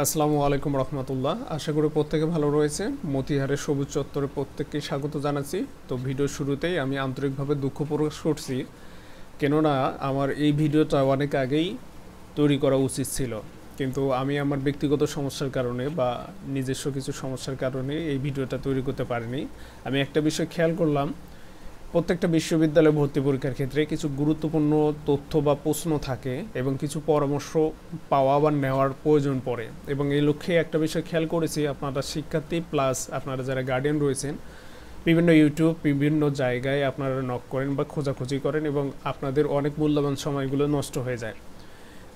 আসসালামু আলাইকুম রহমতুল্লাহ। আশা করি প্রত্যেকে ভালো রয়েছে। মতিহারের সবুজ চত্বরে প্রত্যেককে স্বাগত জানাচ্ছি। তো ভিডিও শুরুতেই আমি আন্তরিকভাবে দুঃখ প্রকাশ করছি, কেননা আমার এই ভিডিওটা অনেক আগেই তৈরি করা উচিত ছিল, কিন্তু আমি আমার ব্যক্তিগত সমস্যার কারণে বা নিজস্ব কিছু সমস্যার কারণে এই ভিডিওটা তৈরি করতে পারিনি। আমি একটা বিষয় খেয়াল করলাম, প্রত্যেকটা বিশ্ববিদ্যালয়ে ভর্তি পরীক্ষার ক্ষেত্রে কিছু গুরুত্বপূর্ণ তথ্য বা প্রশ্ন থাকে এবং কিছু পরামর্শ পাওয়া বা নেওয়ার প্রয়োজন পড়ে, এবং এই লক্ষ্যে একটা বিষয় খেয়াল করেছি, আপনারা শিক্ষার্থী প্লাস আপনারা যারা গার্ডিয়ান রয়েছেন বিভিন্ন ইউটিউব বিভিন্ন জায়গায় আপনারা নক করেন বা খোঁজাখুঁজি করেন এবং আপনাদের অনেক মূল্যবান সময়গুলো নষ্ট হয়ে যায়।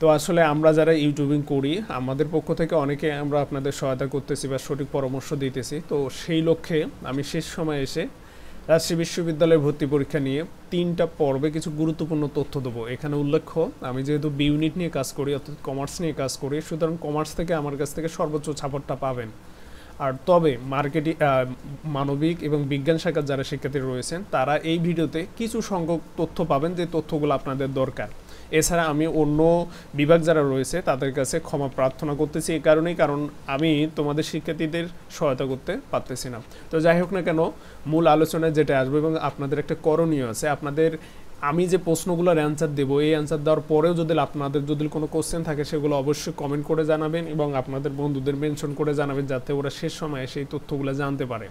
তো আসলে আমরা যারা ইউটিউবিং করি আমাদের পক্ষ থেকে অনেকে আমরা আপনাদের সহায়তা করতেছি বা সঠিক পরামর্শ দিতেছি। তো সেই লক্ষ্যে আমি শেষ সময় এসে রাজশাহী বিশ্ববিদ্যালয়ের ভর্তি পরীক্ষা নিয়ে 3টা পর্বে কিছু গুরুত্বপূর্ণ তথ্য দেবো। এখানে উল্লেখ্য, আমি যেহেতু বি ইউনিট নিয়ে কাজ করি অর্থাৎ কমার্স নিয়ে কাজ করি, সুতরাং কমার্স থেকে আমার কাছ থেকে সর্বোচ্চ সাপোর্টটা পাবেন। আর তবে মার্কেটিং মানবিক এবং বিজ্ঞান শাখার যারা শিক্ষার্থী রয়েছেন তারা এই ভিডিওতে কিছু সংখ্যক তথ্য পাবেন যে তথ্যগুলো আপনাদের দরকার। এছাড়া আমি অন্য বিভাগ যারা রয়েছে তাদের কাছে ক্ষমা প্রার্থনা করতেছি এই কারণেই, কারণ আমি তোমাদের শিক্ষার্থীদের সহায়তা করতে পারতেছি না। তো যাই হোক না কেন, মূল আলোচনায় যেটা আসবে এবং আপনাদের একটা করণীয় আছে, আপনাদের আমি যে প্রশ্নগুলোর অ্যান্সার দেবো এই অ্যান্সার দেওয়ার পরেও যদি আপনাদের যদি কোনো কোশ্চেন থাকে সেগুলো অবশ্যই কমেন্ট করে জানাবেন এবং আপনাদের বন্ধুদের মেনশন করে জানাবেন যাতে ওরা শেষ সময়ে সেই তথ্যগুলো জানতে পারে।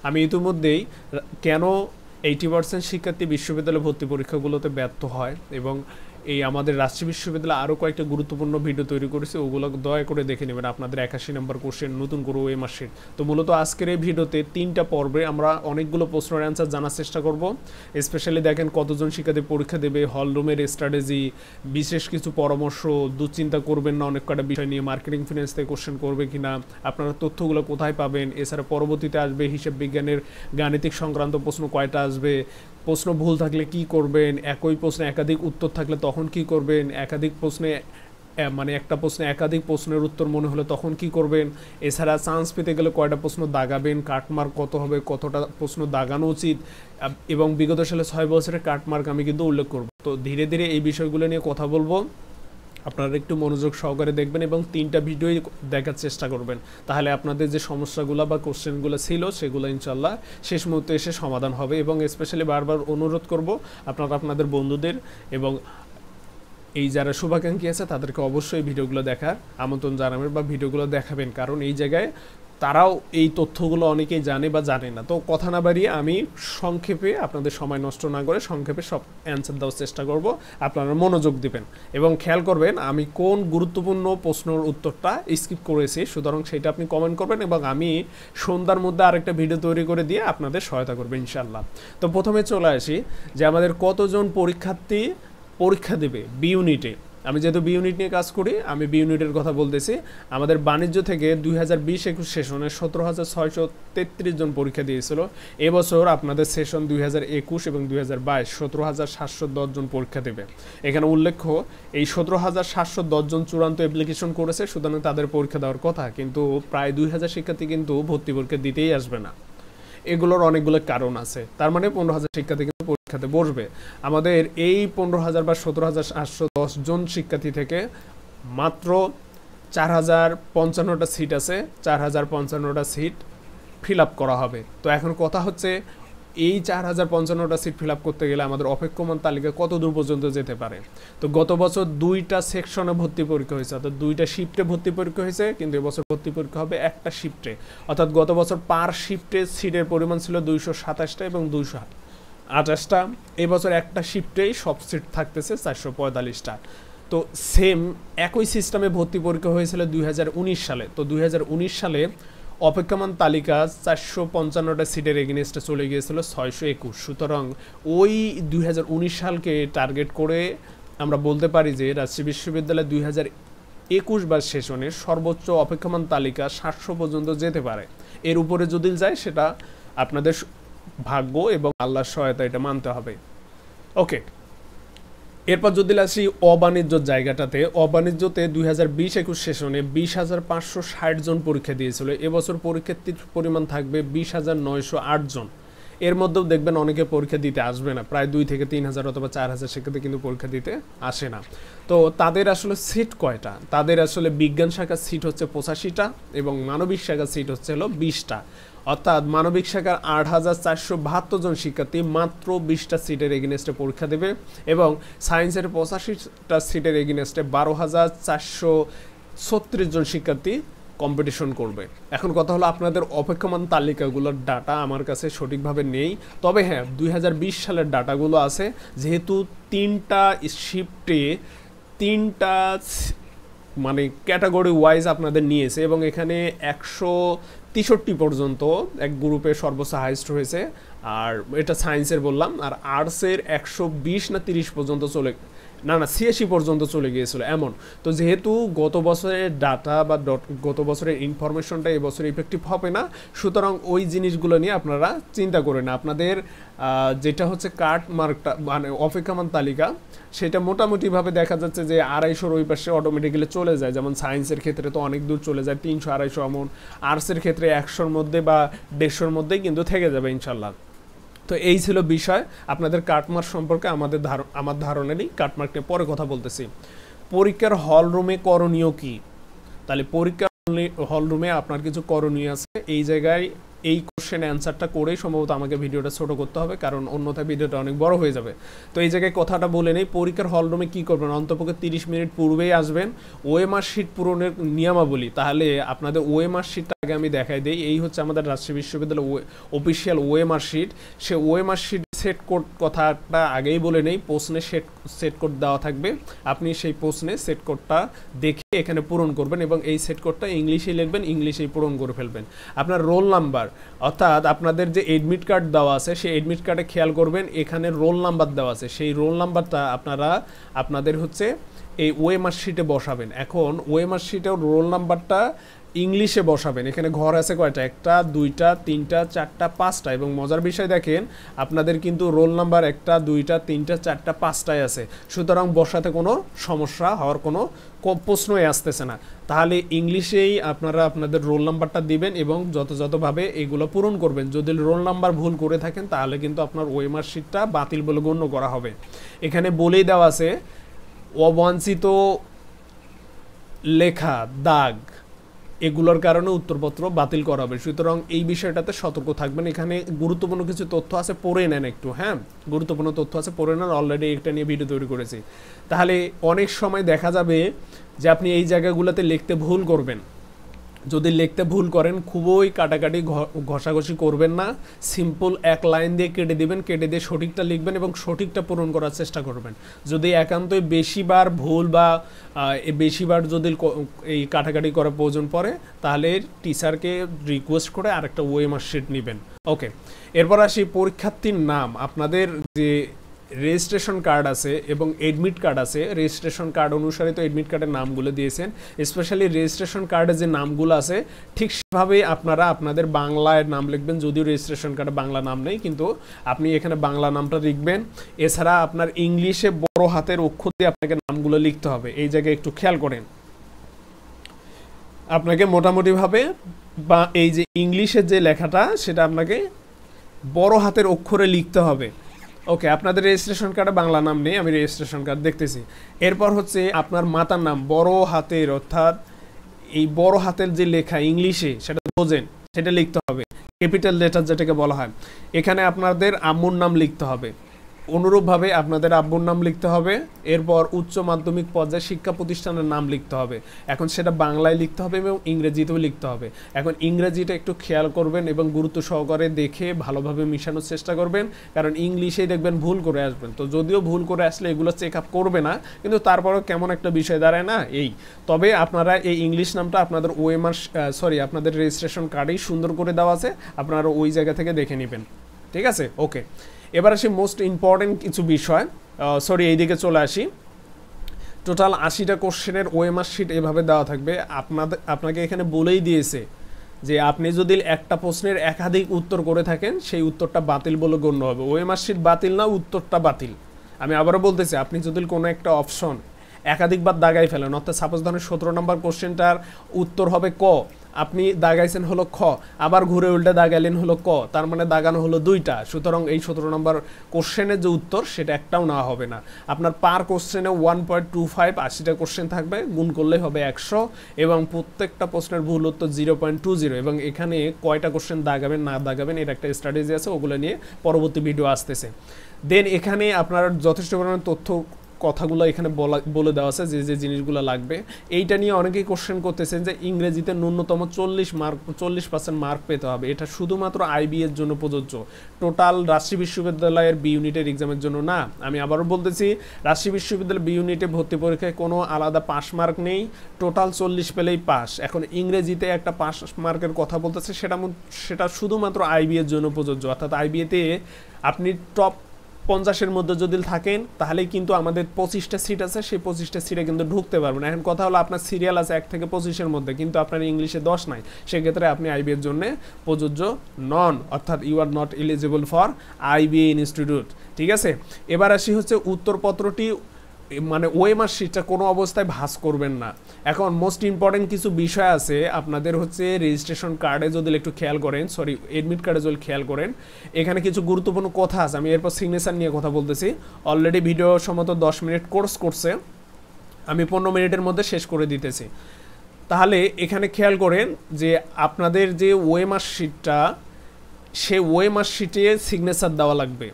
আমি ইতিমধ্যেই কেন 80% শিক্ষার্থী বিশ্ববিদ্যালয়ে ভর্তি পরীক্ষাগুলোতে ব্যর্থ হয় এবং এই আমাদের রাজশাহী বিশ্ববিদ্যালয়ে আরও কয়েকটা গুরুত্বপূর্ণ ভিডিও তৈরি করেছে, ওগুলো দয়া করে দেখে নেবেন। আপনাদের 81 নম্বর কোশ্চেন নতুন করে OMR Sheet। তো মূলত আজকের এই ভিডিওতে 3টা পর্বে আমরা অনেকগুলো প্রশ্নের অ্যান্সার জানার চেষ্টা করব। স্পেশালি দেখেন কতজন শিক্ষার্থী পরীক্ষা দেবে, হল রুমের স্ট্র্যাটেজি, বিশেষ কিছু পরামর্শ, দুশ্চিন্তা করবেন না অনেক কটা বিষয় নিয়ে, মার্কেটিং ফিনান্স থেকে কোশ্চেন করবে কিনা, আপনারা তথ্যগুলো কোথায় পাবেন। এছাড়া পরবর্তীতে আসবে হিসাব বিজ্ঞানের গাণিতিক সংক্রান্ত প্রশ্ন কয়টা আসবে, প্রশ্ন ভুল থাকলে কি করবেন, একই প্রশ্নে একাধিক উত্তর থাকলে তখন কি করবেন, একাধিক প্রশ্নে মানে একটা প্রশ্নে একাধিক প্রশ্নের উত্তর মনে হলে তখন কি করবেন। এছাড়া চান্স পেতে গেলে কয়টা প্রশ্ন দাগাবেন, কাটমার্ক কত হবে, কতটা প্রশ্ন দাগানো উচিত, এবং বিগত সালে 6 বছরের কাটমার্ক আমি কিন্তু উল্লেখ করব। তো ধীরে ধীরে এই বিষয়গুলো নিয়ে কথা বলবো, আপনারা একটু মনোযোগ সহকারে দেখবেন এবং 3টা ভিডিওই দেখার চেষ্টা করবেন, তাহলে আপনাদের যে সমস্যাগুলো বা কোশ্চেনগুলো ছিল সেগুলো ইনশাল্লাহ শেষ মুহূর্তে এসে সমাধান হবে। এবং স্পেশালি বারবার অনুরোধ করব আপনারা আপনাদের বন্ধুদের এবং এই যারা শুভাকাঙ্ক্ষী আছে তাদেরকে অবশ্যই ভিডিওগুলো দেখার আমন্ত্রণ জানাবেন বা ভিডিওগুলো দেখাবেন, কারণ এই জায়গায় তারাও এই তথ্যগুলো অনেকেই জানে বা জানে না। তো কথা না বাড়িয়ে আমি সংক্ষেপে, আপনাদের সময় নষ্ট না করে সংক্ষেপে সব অ্যান্সার দেওয়ার চেষ্টা করব। আপনারা মনোযোগ দিবেন এবং খেয়াল করবেন আমি কোন গুরুত্বপূর্ণ প্রশ্নের উত্তরটা স্কিপ করেছি, সুতরাং সেটা আপনি কমেন্ট করবেন এবং আমি সন্ধ্যার মধ্যে আরেকটা ভিডিও তৈরি করে দিয়ে আপনাদের সহায়তা করবো ইনশাল্লাহ। তো প্রথমে চলে আসি যে আমাদের কতজন পরীক্ষার্থী পরীক্ষা দেবে বি ইউনিটে। আমি যেহেতু বি ইউনিট নিয়ে কাজ করি আমি বি ইউনিটের কথা বলতেছি। আমাদের বাণিজ্য থেকে 2020-21 সেশনে 17,633 জন পরীক্ষা দিয়েছিল। এবছর আপনাদের সেশন 2021 এবং 2022 17,710 জন পরীক্ষা দেবে। এখানে উল্লেখ্য এই 17,710 জন চূড়ান্ত অ্যাপ্লিকেশন করেছে, সুতরাং তাদের পরীক্ষা দেওয়ার কথা, কিন্তু প্রায় 2000 শিক্ষার্থী কিন্তু ভর্তি পরীক্ষা দিতেই আসবে না। এগুলোর অনেকগুলো কারণ আছে, তার মানে 15,000 শিক্ষার্থী কিন্তু পরীক্ষাতে বসবে। আমাদের এই 15,000 বা 17,810 জন শিক্ষার্থী থেকে মাত্র 4,055টা সিট আছে, 4,055টা সিট ফিল আপ করা হবে। তো এখন কথা হচ্ছে এই 4,055টা সিট ফিল আপ করতে গেলে আমাদের অপেক্ষমান তালিকা কত দূর পর্যন্ত যেতে পারে। তো গত বছর 2টা সেকশনে ভর্তি পরীক্ষা হয়েছে, অর্থাৎ 2টা শিফটে ভর্তি পরীক্ষা হয়েছে, কিন্তু এবছর ভর্তি পরীক্ষা হবে একটা শিফটে, অর্থাৎ গত বছর পার শিফটে সিটের পরিমাণ ছিল 227টা এবং 228টা। এবছর একটা শিফটেই সব সিট থাকতেছে 445টা। তো সেম একই সিস্টেমে ভর্তি পরীক্ষা হয়েছিল 2019 সালে। তো 2019 সালে অপেক্ষমান তালিকা 455টা সিটের এগেনস্টে চলে গিয়েছিল 621। সুতরাং ওই 2019 সালকে টার্গেট করে আমরা বলতে পারি যে রাজশাহী বিশ্ববিদ্যালয় 2021 বার সেশনের সর্বোচ্চ অপেক্ষমান তালিকা 700 পর্যন্ত যেতে পারে। এর উপরে যদি যায় সেটা আপনাদের ভাগ্য এবং আল্লাহর সহায়তা, এটা মানতে হবে। ওকে, এরপর যদি আসি অবাণিজ্য জায়গাটাতে, অবাণিজ্যতে 2020-21 সেশনে 20,560 জন পরীক্ষা দিয়েছিল। এবছর পরীক্ষার্থীর পরিমাণ থাকবে 20,908 জন। এর মধ্যেও দেখবেন অনেকে পরীক্ষা দিতে আসবে না, প্রায় 2 থেকে 3,000 অথবা 4,000 শিক্ষার্থী কিন্তু পরীক্ষা দিতে আসে না। তো তাদের আসলে সিট কয়টা? তাদের আসলে বিজ্ঞান শাখার সিট হচ্ছে 85টা এবং মানবিক শাখার সিট হচ্ছে হলো 20টা। অর্থাৎ মানবিক শাখার 8,472 জন শিক্ষার্থী মাত্র 20টা সিটের এগেনস্টে পরীক্ষা দেবে এবং সায়েন্সের 85টা সিটের এগেনস্টে 12,436 জন শিক্ষার্থী কম্পিটিশন করবে। এখন কথা হলো আপনাদের অপেক্ষমান তালিকাগুলোর ডাটা আমার কাছে সঠিকভাবে নেই, তবে হ্যাঁ 2020 সালের ডাটাগুলো আছে, যেহেতু 3টা শিফটে 3টা মানে ক্যাটাগরি ওয়াইজ আপনাদের নিয়েছে এবং এখানে 163 পর্যন্ত এক গ্রুপে সর্বোচ্চ হাইস্ট হয়েছে, আর এটা সায়েন্সের বললাম, আর আর্টসের 120 না 30 পর্যন্ত চলে, না 86 পর্যন্ত চলে গিয়েছিল এমন। তো যেহেতু গত বছরের ডাটা বা গত বছরের ইনফরমেশনটা এবছর ইফেক্টিভ হবে না, সুতরাং ওই জিনিসগুলো নিয়ে আপনারা চিন্তা করেন না। আপনাদের যেটা হচ্ছে কাট মার্কটা মানে অপেক্ষমান তালিকা, সেটা মোটামুটিভাবে দেখা যাচ্ছে যে 250 ওই পাশে অটোমেটিক্যালি চলে যায়, যেমন সায়েন্সের ক্ষেত্রে তো অনেক দূর চলে যায় 300-250 এমন, আর্টসের ক্ষেত্রে 100-র মধ্যে বা 150-র মধ্যেই কিন্তু থেকে যাবে ইনশাল্লাহ। তো এই ছিল বিষয়। আপনাদের কাটমার্ক সম্পর্কে আমার ধারণা নেই, কাটমার্ক নিয়ে পরে কথা বলতেছি। পরীক্ষার হল রুমে করণীয় কি? তাহলে পরীক্ষার হল রুমে আপনার কিছু করণীয় আছে। এই জায়গায় এই কোশ্চেন অ্যান্সারটা করেই সম্ভবত আমাকে ভিডিওটা ছোট করতে হবে, কারণ অন্যথায় ভিডিওটা অনেক বড় হয়ে যাবে। তো এই জায়গায় কথাটা বলে নেই, পরীক্ষার হল রুমে কী করবেন, অন্তপক্ষে 30 মিনিট পূর্বেই আসবেন। OMR শিট পূরণের নিয়মাবলী, তাহলে আপনাদের OMR শিটটা আগে আমি দেখাই দিই। এই হচ্ছে আমাদের রাজশাহী বিশ্ববিদ্যালয় অফিসিয়াল OMR শিট। সে OMR শিট সেট কোড কথাটা আগেই বলে নেই, প্রশ্নে সেট কোড দেওয়া থাকবে, আপনি সেই প্রশ্নে সেট কোডটা দেখে এখানে পূরণ করবেন এবং এই সেট কোডটা ইংলিশেই লিখবেন, ইংলিশেই পূরণ করে ফেলবেন। আপনার রোল নাম্বার, অর্থাৎ আপনাদের যে এডমিট কার্ড দেওয়া আছে সেই এডমিট কার্ডে খেয়াল করবেন এখানে রোল নাম্বার দেওয়া আছে, সেই রোল নাম্বারটা আপনাদের হচ্ছে এই OMR শিটে বসাবেন। এখন OMR শিটেও রোল নাম্বারটা ইংলিশে বসাবেন। এখানে ঘর আছে কয়টা? 1টা 2টা 3টা 4টা 5টা, এবং মজার বিষয় দেখেন আপনাদের কিন্তু রোল নাম্বার 1টা 2টা 3টা 4টা 5টায় আছে, সুতরাং বসাতে কোনো সমস্যা হওয়ার কোনো প্রশ্নই আসতেছে না। তাহলে ইংলিশেই আপনারা আপনাদের রোল নাম্বারটা দিবেন এবং যথাযথভাবে এগুলো পূরণ করবেন। যদি রোল নাম্বার ভুল করে থাকেন তাহলে কিন্তু আপনার OMR শিটটা বাতিল বলে গণ্য করা হবে। এখানে বলেই দেওয়া আছে অবাঞ্ছিত লেখা দাগ এগুলোর কারণে উত্তরপত্র বাতিল করা হবে, সুতরাং এই বিষয়টাতে সতর্ক থাকবেন। এখানে গুরুত্বপূর্ণ কিছু তথ্য আছে, পড়ে নেন একটু, হ্যাঁ গুরুত্বপূর্ণ তথ্য আছে, পড়ে নেন, অলরেডি একটা নিয়ে ভিডিও তৈরি করেছি। তাহলে অনেক সময় দেখা যাবে যে আপনি এই জায়গাগুলোতে লিখতে ভুল করবেন। যদি লিখতে ভুল করেন খুবই কাটাকাটি ঘষাঘষি করবেন না, সিম্পল এক লাইন দিয়ে কেটে দিবেন, কেটে দিয়ে সঠিকটা লিখবেন এবং সঠিকটা পূরণ করার চেষ্টা করবেন। যদি একান্তই বেশিবার ভুল বা বেশিবার যদি এই কাটাকাটি করার প্রয়োজন পড়ে তাহলে টিচারকে রিকোয়েস্ট করে আরেকটা OMR শিট নেবেন। ওকে, এরপর আসি পরীক্ষার্থীর নাম। আপনাদের যে রেজিস্ট্রেশন কার্ড আছে এবং এডমিট কার্ড আছে, রেজিস্ট্রেশন কার্ড অনুসারে তো এডমিট কার্ডের নামগুলো দিয়েছেন, স্পেশালি রেজিস্ট্রেশন কার্ডে যে নামগুলো আছে ঠিক সেভাবেই আপনারা আপনাদের বাংলায় নাম লিখবেন। যদিও রেজিস্ট্রেশন কার্ডে বাংলা নাম নেই, কিন্তু আপনি এখানে বাংলা নামটা লিখবেন। এছাড়া আপনার ইংলিশে বড় হাতের অক্ষর দিয়ে আপনাকে নামগুলো লিখতে হবে। এই জায়গায় একটু খেয়াল করেন, আপনাকে মোটামুটিভাবে বা এই যে ইংলিশের যে লেখাটা সেটা আপনাকে বড় হাতের অক্ষরে লিখতে হবে। ওকে, আপনাদের রেজিস্ট্রেশন কার্ডে বাংলা নাম নেই, আমি রেজিস্ট্রেশন কার্ড দেখতেছি। এরপর হচ্ছে আপনার মাতার নাম বড় হাতের, অর্থাৎ এই বড় হাতের যে লেখা ইংলিশে সেটা বোঝেন, সেটা লিখতে হবে, ক্যাপিটাল লেটার যেটাকে বলা হয়। এখানে আপনাদের আম্মুর নাম লিখতে হবে, অনুরূপভাবে আপনাদের আব্বুর নাম লিখতে হবে। এরপর উচ্চ মাধ্যমিক পর্যায়ে শিক্ষা প্রতিষ্ঠানের নাম লিখতে হবে। এখন সেটা বাংলায় লিখতে হবে এবং ইংরেজিতেও লিখতে হবে। এখন ইংরেজিটা একটু খেয়াল করবেন এবং গুরুত্ব সহকারে দেখে ভালোভাবে মিশানোর চেষ্টা করবেন, কারণ ইংলিশেই দেখবেন ভুল করে আসবেন। তো যদিও ভুল করে আসলে এগুলো চেক আপ করবে না, কিন্তু তারপরেও কেমন একটা বিষয় দাঁড়ায় না এই। তবে আপনারা এই ইংলিশ নামটা আপনাদের আপনাদের রেজিস্ট্রেশন কার্ডেই সুন্দর করে দেওয়া আছে, আপনারা ওই জায়গা থেকে দেখে নেবেন। ঠিক আছে, ওকে। এবার আসি মোস্ট ইম্পর্টেন্ট কিছু বিষয়, এইদিকে চলে আসি। টোটাল 80টা কোশ্চেনের OMR শিট এভাবে দেওয়া থাকবে। আপনাকে এখানে বলেই দিয়েছে যে আপনি যদি একটা প্রশ্নের একাধিক উত্তর করে থাকেন সেই উত্তরটা বাতিল বলে গণ্য হবে। OMR শিট বাতিল না, উত্তরটা বাতিল। আমি আবারও বলতেছি, আপনি যদি কোনো একটা অপশন একাধিকবার দাগাই ফেলেন, অর্থাৎ সাপোজ ধরেন 17 নম্বর কোশ্চেনটার উত্তর হবে ক, আপনি দাগাইছেন হলো খ, আবার ঘুরে উল্টে দাগাইলেন হলো ক, তার মানে দাগানো হলো 2টা। সুতরাং এই 17 নম্বর কোশ্চেনের যে উত্তর সেটা একটাও না হবে না। আপনার পার কোশ্চেনে 1.25 80টা কোশ্চেন থাকবে, গুণ করলেই হবে 100 এবং প্রত্যেকটা প্রশ্নের ভুল উত্তর 0.20 এবং এখানে কয়টা কোশ্চেন দাগাবেন না দাগাবেন এর একটা স্ট্র্যাটেজি আছে, ওগুলো নিয়ে পরবর্তী ভিডিও আসতেছে। দেন এখানে আপনার যথেষ্ট পরিমাণে তথ্য কথাগুলো এখানে বলে দেওয়া আছে যে যে জিনিসগুলো লাগবে। এইটা নিয়ে অনেকেই কোশ্চেন করতেছেন যে ইংরেজিতে ন্যূনতম 40% মার্ক পেতে হবে। এটা শুধুমাত্র আইবি এর জন্য প্রযোজ্য, টোটাল রাজশাহী বিশ্ববিদ্যালয়ের বি ইউনিটের এক্সামের জন্য না। আমি আবারও বলতেছি, রাজশাহী বিশ্ববিদ্যালয়ের বি ইউনিটে ভর্তি পরীক্ষায় কোনো আলাদা পাস মার্ক নেই, টোটাল 40 পেলেই পাস। এখন ইংরেজিতে একটা পাস মার্কের কথা বলতেছে, সেটা শুধুমাত্র আইবি এর জন্য প্রযোজ্য, অর্থাৎ আইবিএতে আপনি টপ 50-এর মধ্যে যদি থাকেন তাহলে কিন্তু আমাদের 25টা সিট আছে, সেই 25টা সিটে কিন্তু ঢুকতে পারবেন। এখন কথা হলো আপনার সিরিয়াল আছে 1 থেকে 25-এর মধ্যে, কিন্তু আপনার ইংলিশে 10 নাই, সেক্ষেত্রে আপনি আইবি এর জন্য প্রযোজ্য নন, অর্থাৎ you are not eligible for IB institute. ঠিক আছে, এবার আসি হচ্ছে উত্তরপত্রটি মানে ওএমআর শিটটা কোনো অবস্থায় ভাঁজ করবেন না। এখন মোস্ট ইম্পর্টেন্ট কিছু বিষয় আছে আপনাদের হচ্ছে রেজিস্ট্রেশন কার্ডে যদি একটু খেয়াল করেন, সরি এডমিট কার্ডে যদি খেয়াল করেন, এখানে কিছু গুরুত্বপূর্ণ কথা আছে। আমি এরপর সিগনেচার নিয়ে কথা বলতেছি। অলরেডি ভিডিও সম্ভবত 10 মিনিট কোর্স করছে, আমি 15 মিনিটের মধ্যে শেষ করে দিতেছি। তাহলে এখানে খেয়াল করেন যে আপনাদের যে ওএমআর শিটটা, সে ওএমআর শিটে সিগনেচার দেওয়া লাগবে,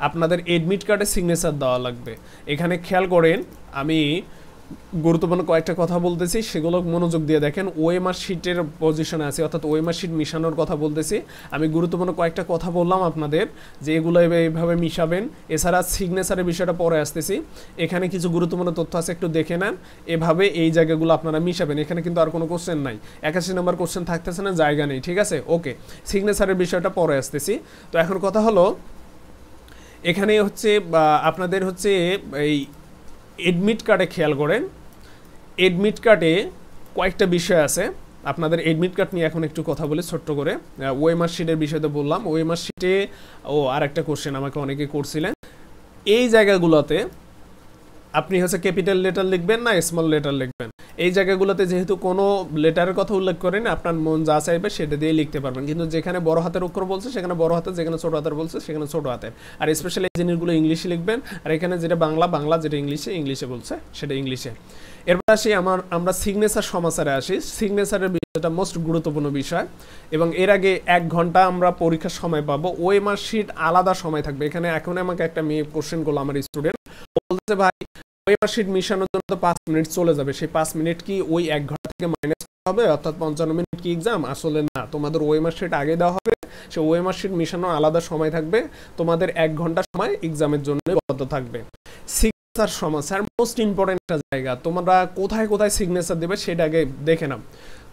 আপনাদের এডমিট কার্ডে সিগনেচার দেওয়া লাগবে। এখানে খেয়াল করেন, আমি গুরুত্বপূর্ণ কয়েকটা কথা বলতেছি, সেগুলো মনোযোগ দিয়ে দেখেন। ওএমআর শিটের পজিশনে আছে, অর্থাৎ ওএমআর শিট মিশানোর কথা বলতেছি। আমি গুরুত্বপূর্ণ কয়েকটা কথা বললাম আপনাদের যে এগুলো এইভাবে মিশাবেন। এছাড়া সিগনেচারের বিষয়টা পরে আসতেছি। এখানে কিছু গুরুত্বপূর্ণ তথ্য আছে, একটু দেখে নেন। এভাবে এই জায়গাগুলো আপনারা মিশাবেন। এখানে কিন্তু আর কোনো কোশ্চেন নাই, 81 নম্বর কোশ্চেন থাকতেছে না, জায়গা নেই। ঠিক আছে, ওকে, সিগনেচারের বিষয়টা পরে আসতেছি। তো এখন কথা হলো, এখানে হচ্ছে আপনাদের হচ্ছে এই এডমিট কার্ডে খেয়াল করেন, এডমিট কার্ডে কয়েকটা বিষয় আছে। আপনাদের এডমিট কার্ড নিয়ে এখন একটু কথা বলি ছোট্ট করে। ওএমআর শিটের বিষয়টা বললাম, ওএমআর শিটে আরেকটা কোশ্চেন আমাকে অনেকে করছিলেন, এই জায়গাগুলোতে আপনি হচ্ছে ক্যাপিটাল লেটার লিখবেন না স্মল লেটার লিখবেন। এই জায়গাগুলোতে যেহেতু কোনো লেটারের কথা উল্লেখ করেন, আপনার মন যা চাইবে সেটা দিয়ে লিখতে পারবেন, কিন্তু যেখানে বড় হাতের অক্ষর বলছে সেখানে বড় হাতের, যেখানে ছোট হাতের বলছে সেখানে ছোট হাতের। আর স্পেশালি এই জিনিসগুলো ইংলিশে লিখবেন, আর এখানে যেটা বাংলা, যেটা ইংলিশে বলছে সেটা ইংলিশে। এরপর আসি আমরা সিগনেচার সমাচারে আসি। সিগনেচারের বিষয়টা মোস্ট গুরুত্বপূর্ণ বিষয়, এবং এর আগে 1 ঘন্টা আমরা পরীক্ষার সময় পাবো। ওএমআর শিট আলাদা সময় থাকবে। এখানে এখন আমাকে একটা মেয়ে কোশ্চেন করলো, আমার স্টুডেন্ট বলছে, ভাই ওএমআর শিট মিশানোর জন্য তো 5 মিনিট চলে যাবে, সেই 5 মিনিট কি ওই 1 ঘন্টা থেকে মাইনাস হবে, অর্থাৎ 55 মিনিট কি এক্সাম? আসলে না, তোমাদের ওএমআর শিট আগে দেওয়া হবে, সে ওএমআর শিট মিশানোর আলাদা সময় থাকবে, তোমাদের 1 ঘন্টা সময় এক্সামের জন্য বরাদ্দ থাকবে। সিগনেচার সমাচার মোস্ট ইম্পর্টেন্ট একটা জায়গা, তোমরা কোথায় কোথায় সিগনেচার দেবে সেটা আগে দেখে নাও।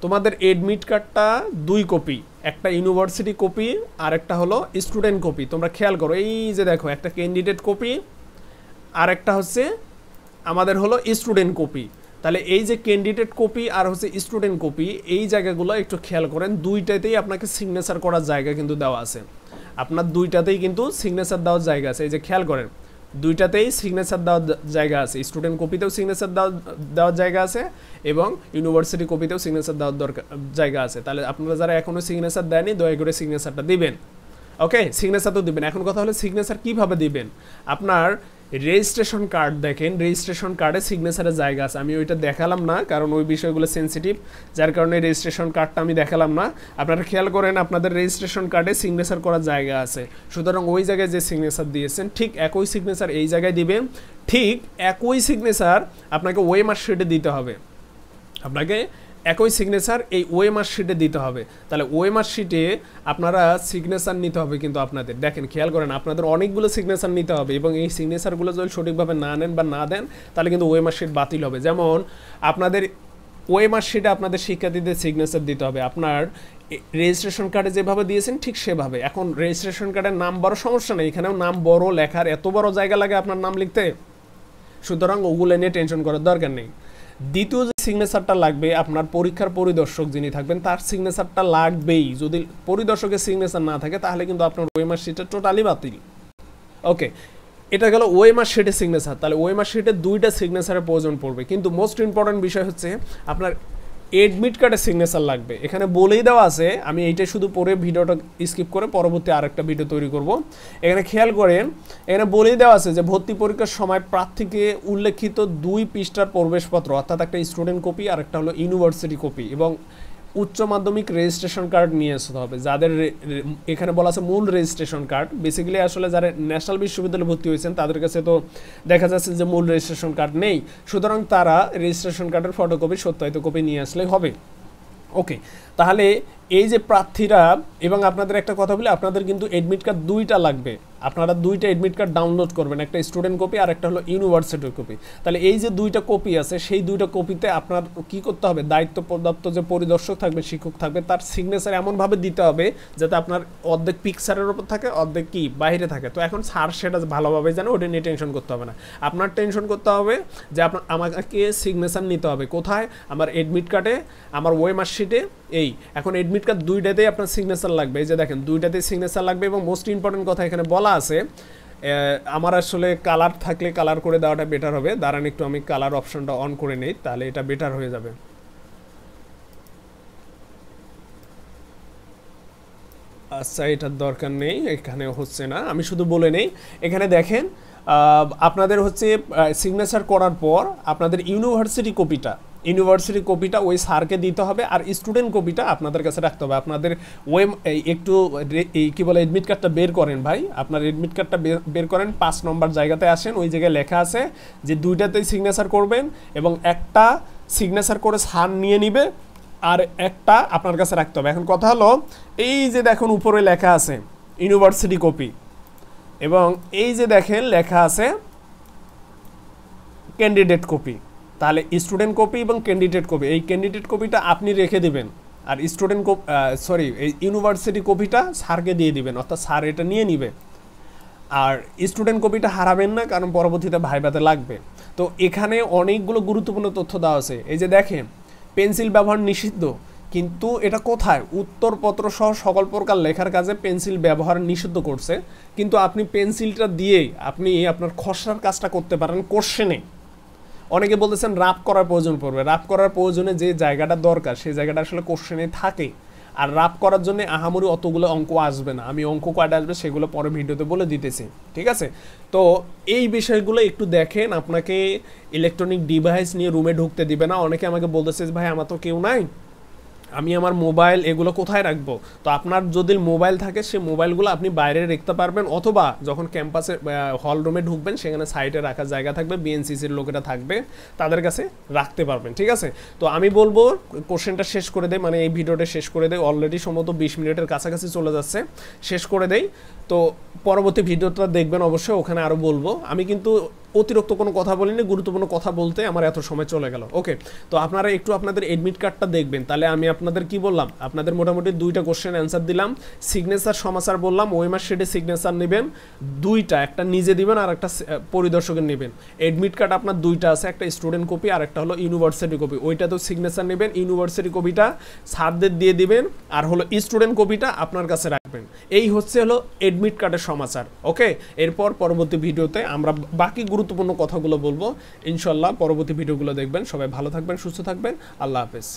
তোমাদের এডমিট কার্ডটা 2 কপি, একটা ইউনিভার্সিটি কপি আর একটা হলো স্টুডেন্ট কপি। তোমরা খেয়াল করো, এই যে দেখো, একটা ক্যান্ডিডেট কপি আর একটা হচ্ছে আমাদের হলো স্টুডেন্ট কপি। তাহলে এই যে ক্যান্ডিডেট কপি আর হচ্ছে স্টুডেন্ট কপি, এই জায়গাগুলো একটু খেয়াল করেন। দুইটাতেই আপনাকে সিগনেচার করার জায়গা কিন্তু দেওয়া আছে, আপনার দুইটাতেই কিন্তু সিগনেচার দেওয়ার জায়গা আছে। এই যে খেয়াল করেন, দুইটাতেই সিগনেচার দেওয়ার জায়গা আছে। স্টুডেন্ট কপিতেও সিগনেচার দেওয়ার জায়গা আছে এবং ইউনিভার্সিটি কপিতেও সিগনেচার দেওয়ার জায়গা আছে। তাহলে আপনারা যারা এখনও সিগনেচার দেয়নি, দয়া করে সিগনেচারটা দিবেন। ওকে, সিগনেচার তো দিবেন। এখন কথা হলো সিগনেচার কিভাবে দিবেন। আপনার রেজিস্ট্রেশন কার্ড দেখেন, রেজিস্ট্রেশন কার্ডে সিগনেচারের জায়গা আছে। আমি ওইটা দেখালাম না, কারণ ওই বিষয়গুলো সেন্সিটিভ, যার কারণে রেজিস্ট্রেশন কার্ডটা আমি দেখালাম না। আপনারা খেয়াল করেন, আপনাদের রেজিস্ট্রেশন কার্ডে সিগনেচার করার জায়গা আছে। সুতরাং ওই জায়গায় যে সিগনেচার দিয়েছেন, ঠিক একই সিগনেচার এই জায়গায় দিবেন। ঠিক একই সিগনেচার আপনাকে ওএমআর শিটে দিতে হবে, আপনাকে একই সিগনেচার এই ওএমআর শিটে দিতে হবে। তাহলে ওএমআর শিটে আপনারা সিগনেচার নিতে হবে, কিন্তু আপনাদের দেখেন, খেয়াল করেন, আপনাদের অনেকগুলো সিগনেচার নিতে হবে, এবং এই সিগনেচারগুলো যদি সঠিকভাবে না নেন বা না দেন, তাহলে কিন্তু ওএমআর শিট বাতিল হবে। যেমন আপনাদের ওএমআর শিটে আপনাদের শিক্ষার্থীদের সিগনেচার দিতে হবে, আপনার রেজিস্ট্রেশন কার্ডে যেভাবে দিয়েছেন ঠিক সেভাবে। এখন রেজিস্ট্রেশন কার্ডের নাম বড় সমস্যা নেই, এখানেও নাম বড়, লেখার এত বড় জায়গা লাগে আপনার নাম লিখতে, সুতরাং ওগুলো নিয়ে টেনশন করার দরকার নেই। দ্বিতীয় যে সিগনেচারটা লাগবে, আপনার পরীক্ষার পরিদর্শক যিনি থাকবেন তার সিগনেচারটা লাগবেই। যদি পরিদর্শকের সিগনেচার না থাকে তাহলে কিন্তু আপনার ওএমআর শিটটা টোটালি বাতিল। ওকে, এটা গেল ওএমআর শিটে সিগনেচার। তাহলে ওএমআর শিটে 2টা সিগনেচারের প্রয়োজন পড়বে, কিন্তু মোস্ট ইম্পর্টেন্ট বিষয় হচ্ছে আপনার এডমিট কার্ডে সিগনেচার লাগবে। এখানে বলেই দেওয়া আছে, আমি এইটা শুধু পরে ভিডিওটা স্কিপ করে পরবর্তী আরেকটা ভিডিও তৈরি করব। এখানে খেয়াল করেন, এখানে বলেই দেওয়া আছে যে ভর্তি পরীক্ষার সময় প্রার্থীকে উল্লেখিত 2 পৃষ্ঠার প্রবেশপত্র অর্থাৎ একটা স্টুডেন্ট কপি আর একটা হলো ইউনিভার্সিটি কপি এবং উচ্চ মাধ্যমিক রেজিস্ট্রেশন কার্ড নিয়ে আসতে হবে। যাদের এখানে বলা আছে মূল রেজিস্ট্রেশন কার্ড, বেসিক্যালি আসলে যারা ন্যাশনাল বিশ্ববিদ্যালয়ে ভর্তি হয়েছেন তাদের কাছে তো দেখা যাচ্ছে যে মূল রেজিস্ট্রেশন কার্ড নেই, সুতরাং তারা রেজিস্ট্রেশন কার্ডের ফটোকপি সত্যায়িত কপি নিয়ে আসলেই হবে। ওকে, তাহলে এই যে প্রার্থীরা, এবং আপনাদের একটা কথা বলি, আপনাদের কিন্তু এডমিট কার্ড 2টা লাগবে। আপনারা 2টা এডমিট কার্ড ডাউনলোড করবেন, একটা স্টুডেন্ট কপি আর একটা হলো ইউনিভার্সিটির কপি। তাহলে এই যে 2টা কপি আছে, সেই 2টা কপিতে আপনার কি করতে হবে, দায়িত্বপ্রাপ্ত যে পরিদর্শক থাকবে, শিক্ষক থাকবে, তার সিগনেচার এমনভাবে দিতে হবে যাতে আপনার অর্ধেক পিকচারের উপর থাকে, অর্ধেক কি বাইরে থাকে। তো এখন স্যার সেটা ভালোভাবে জানে, ওটা নিয়ে টেনশন করতে হবে না। আপনার টেনশন করতে হবে যে আমাকে সিগনেচার নিতে হবে কোথায়, আমার এডমিট কার্ডে, আমার OMR শিটে। এই এখন এডমিট কার্ড 2টাতেই আপনার সিগনেচার লাগবে। এই যে দেখেন 2টাতেই সিগনেচার লাগবে। এবং মোস্ট ইম্পর্টেন্ট কথা এখানে বলা আছে, আমার আসলে কালার থাকলে কালার করে দেওয়াটা বেটার হবে। দাঁড়ান একটু আমি কালার অপশনটা অন করে নেই, তাহলে এটা বেটার হয়ে যাবে। আচ্ছা, এটার দরকার নেই, এখানে হচ্ছে না, আমি শুধু বলে নেই। এখানে দেখেন আপনাদের হচ্ছে সিগনেচার করার পর আপনাদের ইউনিভার্সিটি কপিটা ওই স্যারকে দিতে হবে, আর স্টুডেন্ট কপিটা আপনাদের কাছে রাখতে হবে। আপনাদের একটু কি বলে এডমিট কার্ডটা বের করেন ভাই, আপনার এডমিট কার্ডটা বের করেন, 5 নম্বর জায়গাতে আসেন, ওই জায়গায় লেখা আছে যে 2টাতেই সিগনেচার করবেন এবং একটা সিগনেচার করে স্যার নিয়ে নিবে আর একটা আপনার কাছে রাখতে হবে। এখন কথা হলো, এই যে দেখুন উপরে লেখা আছে ইউনিভার্সিটি কপি এবং এই যে দেখেন লেখা আছে ক্যান্ডিডেট কপি। তাহলে স্টুডেন্ট কপি এবং ক্যান্ডিডেট কপি, এই ক্যান্ডিডেট কপিটা আপনি রেখে দিবেন আর এই ইউনিভার্সিটি কপিটা স্যারকে দিয়ে দিবেন, অর্থাৎ স্যার এটা নিয়ে নিবে। আর স্টুডেন্ট কপিটা হারাবেন না, কারণ পরবর্তীতে ভাইভাতে লাগবে। তো এখানে অনেকগুলো গুরুত্বপূর্ণ তথ্য দেওয়া আছে। এই যে দেখেন পেন্সিল ব্যবহার নিষিদ্ধ, কিন্তু এটা কোথায়, উত্তরপত্র সহ সকল প্রকার লেখার কাজে পেন্সিল ব্যবহার নিষিদ্ধ করছে, কিন্তু আপনি পেন্সিলটা দিয়ে আপনি আপনার খসড়ার কাজটা করতে পারেন কোশ্চেনে। অনেকে বলতেছেন রাফ করার প্রয়োজন পড়বে, রাফ করার প্রয়োজনে যে জায়গাটা দরকার সেই জায়গাটা আসলে কোশ্চেনে থাকে। আর রাফ করার জন্য আহামরি অতগুলো অঙ্ক আসবে না, আমি অঙ্ক কয়টা আসবে সেগুলো পরে ভিডিওতে বলে দিতেছি, ঠিক আছে। তো এই বিষয়গুলো একটু দেখেন, আপনাকে ইলেকট্রনিক ডিভাইস নিয়ে রুমে ঢুকতে দিবে না। অনেকে আমাকে বলতেছে ভাই আমার তো কেউ নাই, আমি আমার মোবাইল এগুলো কোথায় রাখবো। তো আপনার যদি মোবাইল থাকে সেই মোবাইলগুলো আপনি বাইরে রাখতে পারবেন, অথবা যখন ক্যাম্পাসে হল রুমে ঢুকবেন সেখানে সাইডে রাখার জায়গা থাকবে, বিএনসিসির লোকেরা থাকবে, তাদের কাছে রাখতে পারবেন, ঠিক আছে। তো আমি বলবো কোশ্চেনটা শেষ করে দেয়, মানে এই ভিডিওটা শেষ করে দেয়, অলরেডি সম্ভবত 20 মিনিটের কাছাকাছি চলে যাচ্ছে, শেষ করে দেই। তো পরবর্তী ভিডিওটা দেখবেন অবশ্যই, ওখানে আরও বলবো। আমি কিন্তু অতিরিক্ত কোনো কথা বলিনি, গুরুত্বপূর্ণ কথা বলতে আমার এত সময় চলে গেল। ওকে, তো আপনারা একটু আপনাদের এডমিট কার্ডটা দেখবেন। তাহলে আমি আপনাদের কি বললাম, আপনাদের মোটামুটি 2টা কোশ্চেন অ্যান্সার দিলাম, সিগনেচার সমাচার বললাম, OMR শিটে সিগনেচার নেবেন 2টা, একটা নিজে দিবেন আর একটা পরিদর্শকের নেবেন। এডমিট কার্ড আপনার 2টা আছে, একটা স্টুডেন্ট কপি আর একটা হলো ইউনিভার্সিটি কপি, ওইটাতেও সিগনেচার নেবেন, ইউনিভার্সিটি কপিটা স্যারদের দিয়ে দিবেন আর হলো স্টুডেন্ট কপিটা আপনার কাছে রাখবেন। এই হচ্ছে হলো এডমিট কার্ডের সমাচার। ওকে, এরপর পরবর্তী ভিডিওতে আমরা বাকি গুরুত্বপূর্ণ কথাগুলো বলবো ইনশাল্লাহ। পরবর্তী ভিডিওগুলো দেখবেন। সবাই ভালো থাকবেন, সুস্থ থাকবেন, আল্লাহ হাফেজ।